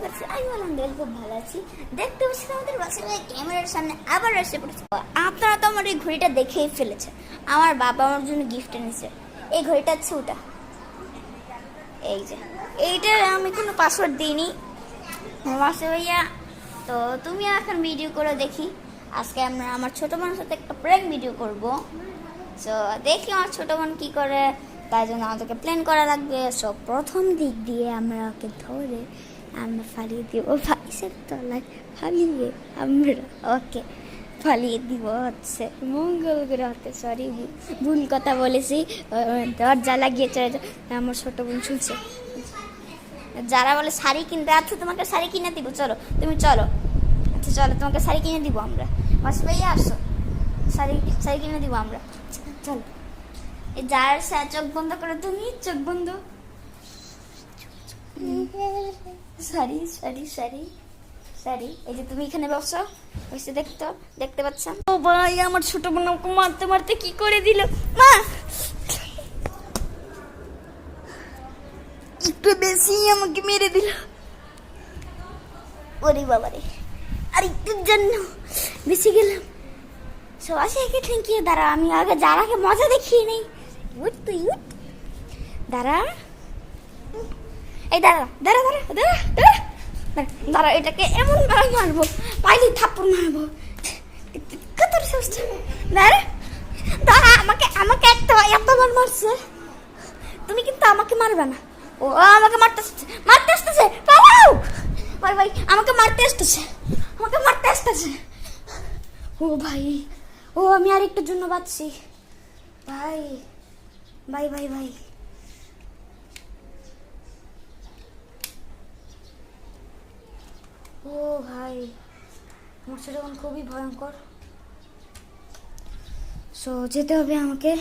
করছি? আমি আলহামদুলিল্লাহ খুব ভালো আছি। দেখতে পাচ্ছি আমাদের বাসার ক্যামেরার সামনে আবার এসে পড়েছে। আপনারা তো আমার এই ঘড়িটা দেখেই ফেলেছে। আমার বাবা আমার জন্য গিফট এনেছে। এই ঘড়িটা হচ্ছে ওটা, এই যে এইটা। আমি কোনো পাসওয়ার্ড দিইনি মাসে ভাইয়া। তো তুমি এখন ভিডিও করে দেখি। আজকে আমরা আমার ছোটো বোনের সাথে একটা প্র্যাঙ্ক ভিডিও করব। সো দেখি আমার ছোটো বোন কী করে, তাই জন্য আমাদেরকে প্ল্যান করা লাগবে। সো প্রথম দিক দিয়ে আমরা ওকে ধরে আমরা ফালিয়ে দিব ভাইসের তলায়, ফালিয়ে আমরা ওকে ফালিয়ে দিব হচ্ছে মঙ্গল গ্রহতে। সরি, ভুল কথা বলেছি। দরজা লাগিয়ে চলে যাও। আমার ছোটো বোন শুনছে। যারা বলে শাড়ি কিনতে, আচ্ছা তোমাকে শাড়ি কিনে দিব, চলো তুমি চলো। আচ্ছা চলো, তোমাকে শাড়ি কিনে দিব আমরা। মাসি ভাইয়া আসো, শাড়ি শাড়ি কিনে দিব আমরা, চলো। এই যার চোখ বন্ধ করো, তুমি চোখ বন্ধ। শাড়ি শাড়ি শাড়ি শাড়ি, এই যে তুমি এখানে বসো, বসে দেখতে পাচ্ছ। ও ভাই, আমার ছোট বোন আমাকে মারতে মারতে কি করে দিল। মা একটু বেশি আমাকে মেরে দিল। ওরে বাবারে, আর একটুর জন্য বেশি গেলাম। সবাই একে ঠেকিয়ে দাঁড়া, আমি আগে যারাকে মজা দেখিয়ে নেই। উঠ তুই উঠ, দাঁড়া, এই দাঁড়া দাঁড়া দাঁড়া দাঁড়া দাঁড়া দাঁড়া, এটাকে এমন ভাবে মারবো, পাইলে থাপ্পড় মারবো। কত চেষ্টা, দাঁড়া দাঁড়া, আমাকে আমাকে এতবার মারছে। তুমি কিন্তু আমাকে মারবে না। ও আমাকে মারতে আসতেছে, পালাও। ভাই ভাই, আমাকে মারতে আসতেছে, আমাকে মারতে আসতেছে। ও ভাই, ও আমি আর একটুর জন্য বাঁচছি। ভাই ভাই ভাই ভাই, ও ভাই, আমার সেটা খুবই ভয়ঙ্কর। সো যেতে হবে আমাকে।